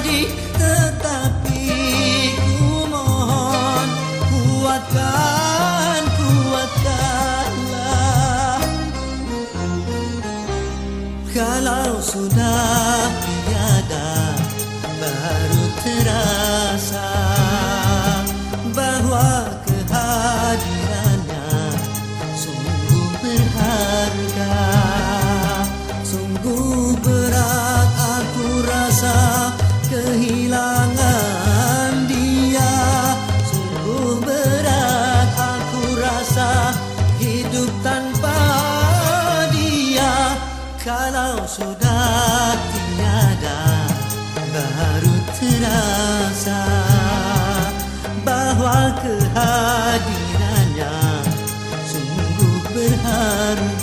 abadi, tetapi ku mohon kuatkanlah. Kalau sudah tiada, baru terasa bahwa kehadirannya sungguh berharga. Sungguh berat aku rasa kehilangan dia. Sungguh berat aku rasa hidup tanpa dia. Kalau sudah tiada, baru terasa bahwa kehadirannya sungguh berharga.